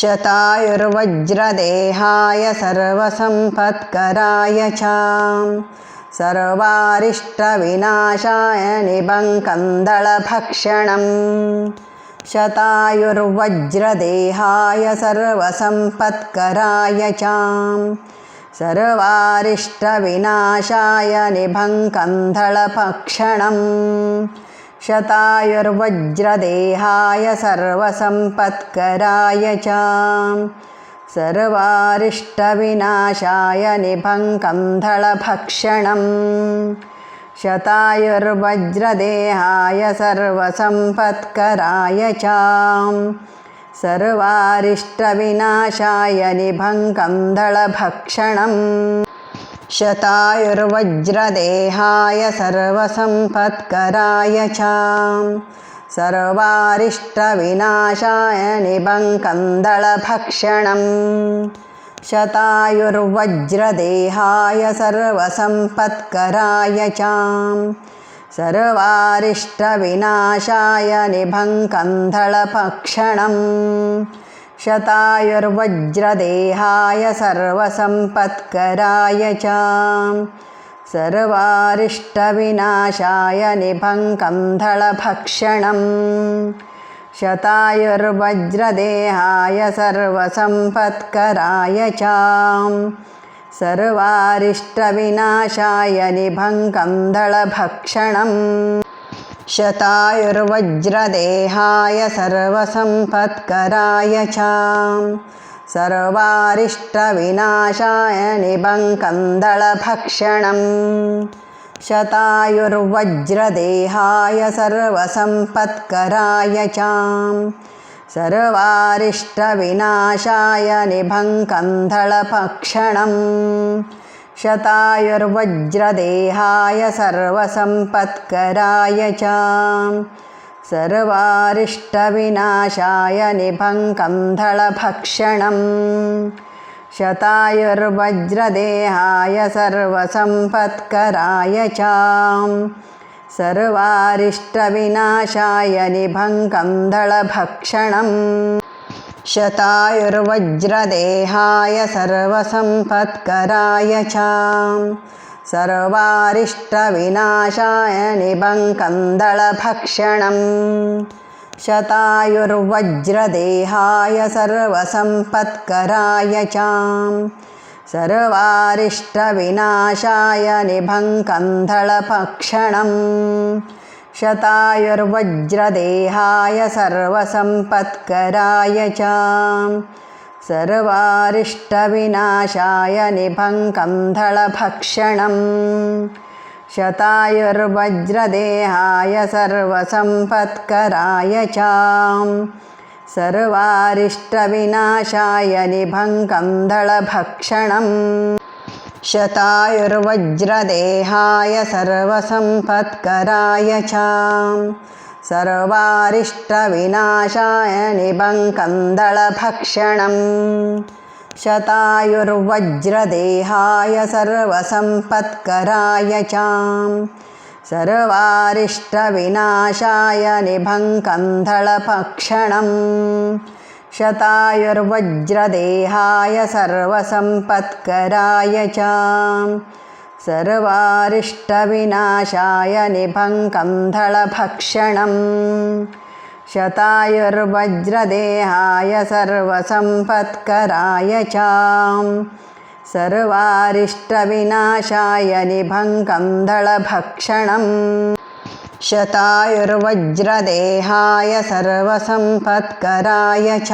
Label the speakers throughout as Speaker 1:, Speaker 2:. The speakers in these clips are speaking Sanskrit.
Speaker 1: शतायुर्वज्रदेहाय सर्वसम्पत्कराय च सर्वारिष्टविनाशाय निबङ्कन्दलभक्षणम् शतायुर्वज्रदेहाय सर्वसम्पत्कराय च सर्वारिष्टविनाशाय निबङ्कन्दलभक्षणम् शतायुर्वज्रदेहाय सर्वसम्पत्कराय च सर्वारिष्टविनाशाय निबङ्कन्दलभक्षणम् शतायुर्वज्रदेहाय सर्वसम्पत्कराय च सर्वारिष्टविनाशाय निबङ्कन्दलभक्षणम् शतायुर्वज्रदेहाय सर्वसम्पत्कराय च सर्वारिष्टविनाशाय निबङ्कन्दलभक्षणम् शतायुर्वज्रदेहाय सर्वसम्पत्कराय च सर्वारिष्टविनाशाय निबङ्कन्दलभक्षणम् शतायुर्वज्रदेहाय सर्वसम्पत्कराय च सर्वारिष्टविनाशाय निबङ्कन्दलभक्षणम् शतायुर्वज्रदेहाय सर्वसम्पत्कराय च सर्वारिष्टविनाशाय निबङ्कन्दलभक्षणम् शतायुर्वज्रदेहाय सर्वसम्पत्कराय च सर्वारिष्टविनाशाय निबङ्कन्दलभक्षणम् शतायुर्वज्रदेहाय सर्वसम्पत्कराय च सर्वारिष्टविनाशाय निबङ्कन्दलभक्षणम् शतायुर्वज्रदेहाय सर्वसम्पत्कराय च सर्वारिष्टविनाशाय निबङ्कन्दलभक्षणम् शतायुर्वज्रदेहाय सर्वसम्पत्कराय च सर्वारिष्टविनाशाय निबङ्कन्दलभक्षणम् शतायुर्वज्रदेहाय सर्वसम्पत्कराय च सर्वारिष्टविनाशाय निबङ्कन्दलभक्षणम् शतायुर्वज्रदेहाय सर्वसम्पत्कराय च सर्वारिष्टविनाशाय निबङ्कन्दलभक्षणम् शतायुर्वज्रदेहाय सर्वसम्पत्कराय च सर्वारिष्टविनाशाय निबङ्कन्दलभक्षणम् शतायुर्वज्रदेहाय सर्वसम्पत्कराय च सर्वारिष्टविनाशाय निबङ्कन्दलभक्षणम् शतायुर्वज्रदेहाय सर्वसम्पत्कराय च सर्वारिष्टविनाशाय निबङ्कन्दलभक्षणम् शतायुर्वज्रदेहाय सर्वसम्पत्कराय च सर्वारिष्टविनाशाय निबङ्कन्दलभक्षणम् शतायुर्वज्रदेहाय सर्वसम्पत्कराय च सर्वारिष्टविनाशाय निबङ्कन्दलभक्षणम् शतायुर्वज्रदेहाय सर्वसम्पत्कराय च सर्वारिष्टविनाशाय निबङ्कन्दलभक्षणम् शतायुर्वज्रदेहाय सर्वसम्पत्कराय च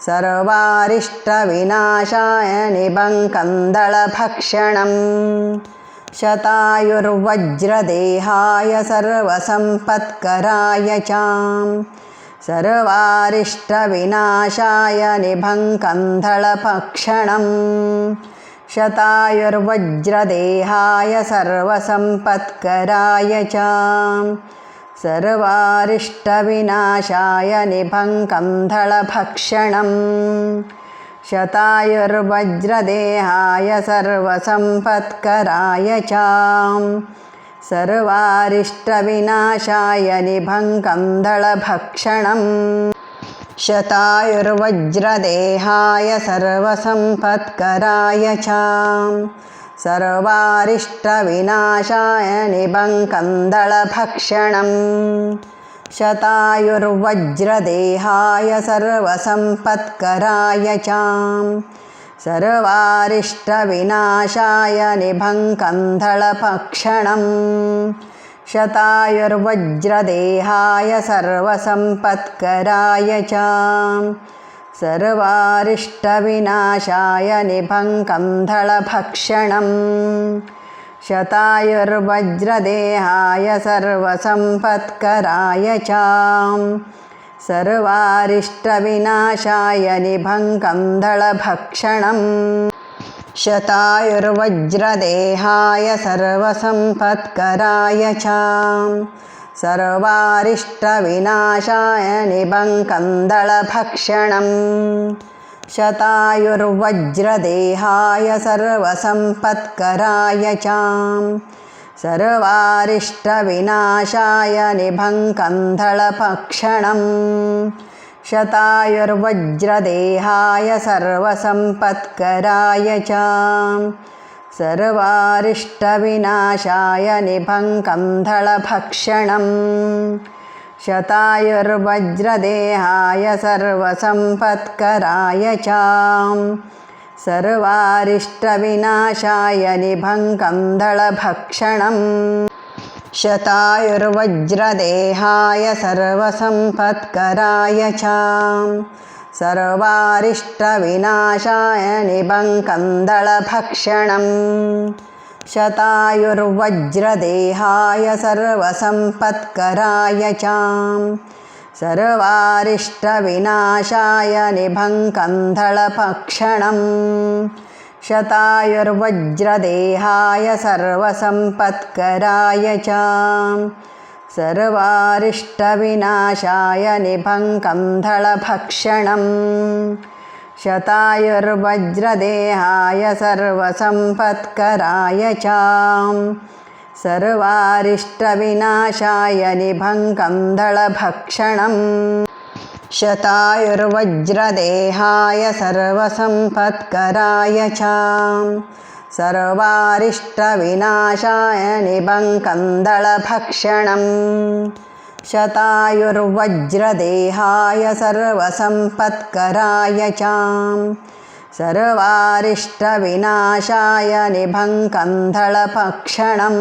Speaker 1: सर्वारिष्टविनाशाय निबङ्कन्दलभक्षणम् शतायुर्वज्रदेहाय सर्वसम्पत्कराय च सर्वारिष्टविनाशाय निबङ्कन्दलभक्षणम् शतायुर्वज्रदेहाय सर्वसम्पत्कराय च सर्वारिष्टविनाशाय निबङ्कन्दलभक्षणम् शतायुर्वज्रदेहाय सर्वसम्पत्कराय च सर्वारिष्टविनाशाय निबङ्कन्दलभक्षणम् शतायुर्वज्रदेहाय सर्वसम्पत्कराय च सर्वारिष्टविनाशाय निबङ्कन्दलभक्षणम् शतायुर्वज्रदेहाय सर्वसम्पत्कराय च सर्वारिष्टविनाशाय निबङ्कन्दलभक्षणम् शतायुर्वज्रदेहाय सर्वसम्पत्कराय च सर्वारिष्टविनाशाय निबङ्कन्दलभक्षणम् शतायुर्वज्रदेहाय सर्वसम्पत्कराय च सर्वारिष्टविनाशाय निबङ्कन्दलभक्षणम् शतायुर्वज्रदेहाय सर्वसम्पत्कराय च सर्वारिष्टविनाशाय निबङ्कन्दलभक्षणम् शतायुर्वज्रदेहाय सर्वसम्पत्कराय च सर्वारिष्टविनाशाय निबङ्कन्दलभक्षणम् शतायुर्वज्रदेहाय सर्वसम्पत्कराय च सर्वारिष्टविनाशाय निबङ्कन्दलभक्षणम् शतायुर्वज्रदेहाय सर्वसम्पत्कराय च सर्वारिष्टविनाशाय निबङ्कन्दलभक्षणम् शतायुर्वज्रदेहाय सर्वसम्पत्कराय च सर्वारिष्टविनाशाय निबङ्कन्दलभक्षणम् शतायुर्वज्रदेहाय सर्वसम्पत्कराय च सर्वारिष्टविनाशाय निबङ्कन्दलभक्षणम् शतायुर्वज्रदेहाय सर्वसम्पत्कराय च सर्वारिष्टविनाशाय निबङ्कन्दलभक्षणम् शतायुर्वज्रदेहाय सर्वसम्पत्कराय च सर्वारिष्टविनाशाय निबङ्कन्दलभक्षणम् शतायुर्वज्रदेहाय सर्वसम्पत्कराय च सर्वारिष्टविनाशाय निबङ्कन्दलभक्षणम् शतायुर्वज्रदेहाय सर्वसम्पत्कराय च सर्वारिष्टविनाशाय निबङ्कन्दलभक्षणम्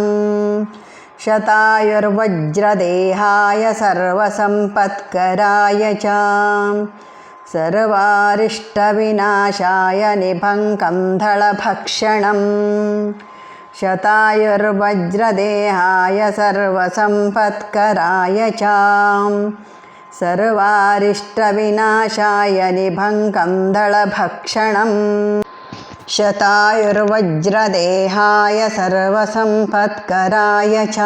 Speaker 1: शतायुर्वज्रदेहाय सर्वसम्पत्कराय च सर्वारिष्टविनाशाय निबङ्कन्दलभक्षणम् शतायुर्वज्रदेहाय सर्वसम्पत्कराय च सर्वारिष्टविनाशाय निबङ्कन्दलभक्षणम् शतायुर्वज्रदेहाय सर्वसम्पत्कराय च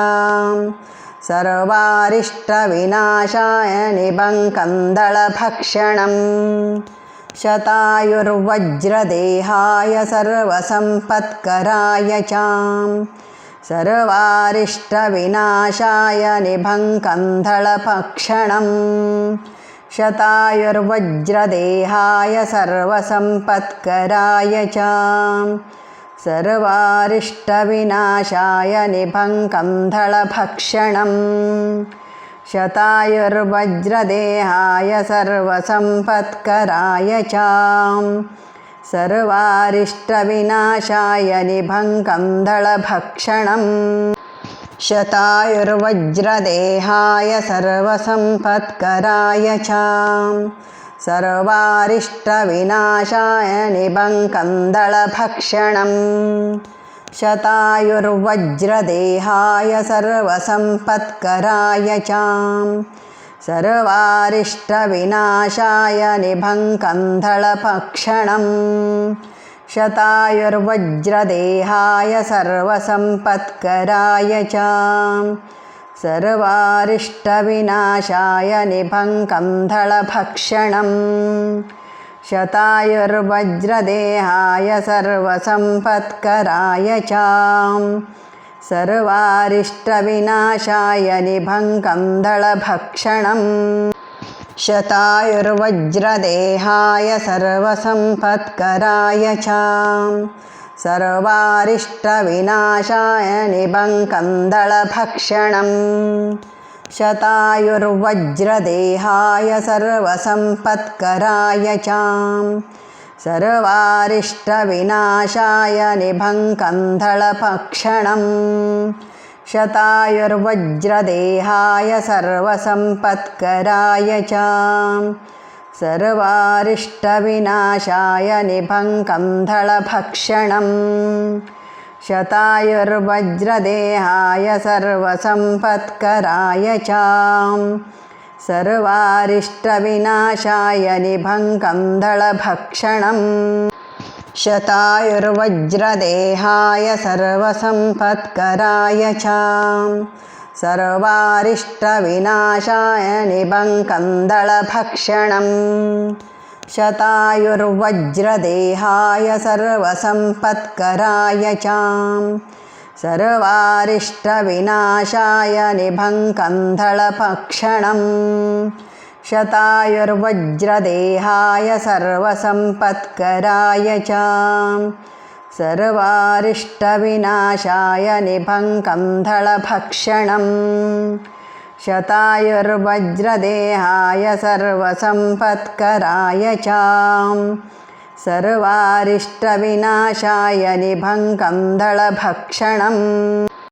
Speaker 1: सर्वारिष्टविनाशाय निबङ्कन्दलभक्षणम् शतायुर्वज्रदेहाय सर्वसम्पत्कराय च सर्वारिष्टविनाशाय निबङ्कन्दलभक्षणम् शतायुर्वज्रदेहाय सर्वसम्पत्कराय च सर्वारिष्टविनाशाय निबङ्कन्दलभक्षणम् शतायुर्वज्रदेहाय सर्वसम्पत्कराय च सर्वारिष्टविनाशाय निबङ्कन्दलभक्षणम् शतायुर्वज्रदेहाय सर्वसम्पत्कराय च सर्वारिष्टविनाशाय निबङ्कन्दलभक्षणम् शतायुर्वज्रदेहाय सर्वसम्पत्कराय च सर्वारिष्टविनाशाय निबङ्कन्दलभक्षणम् शतायुर्वज्रदेहाय सर्वसम्पत्कराय च सर्वारिष्टविनाशाय निबङ्कन्दलभक्षणम् शतायुर्वज्रदेहाय सर्वसम्पत्कराय च सर्वारिष्टविनाशाय निबङ्कन्दलभक्षणम् शतायुर्वज्रदेहाय सर्वसम्पत्कराय च सर्वारिष्टविनाशाय निबङ्कन्दलभक्षणम् शतायुर्वज्रदेहाय सर्वसम्पत्कराय च सर्वारिष्टविनाशाय निबङ्कन्दलभक्षणम् शतायुर्वज्रदेहाय सर्वसम्पत्कराय च सर्वारिष्टविनाशाय निबङ्कन्दलभक्षणम् शतायुर्वज्रदेहाय सर्वसम्पत्कराय च सर्वारिष्टविनाशाय निबङ्कन्दलभक्षणम् शतायुर्वज्रदेहाय सर्वसम्पत्कराय च सर्वारिष्टविनाशाय निबङ्कन्दलभक्षणम् शतायुर्वज्रदेहाय सर्वसम्पत्कराय च सर्वारिष्टविनाशाय निबङ्कन्दलभक्षणम् शतायुर्वज्रदेहाय सर्वसम्पत्कराय च सर्वारिष्टविनाशाय निबङ्कन्दलभक्षणम् शतायुर्वज्रदेहाय सर्वसम्पत्कराय च सर्वारिष्टविनाशाय निबङ्कन्दलभक्षणम्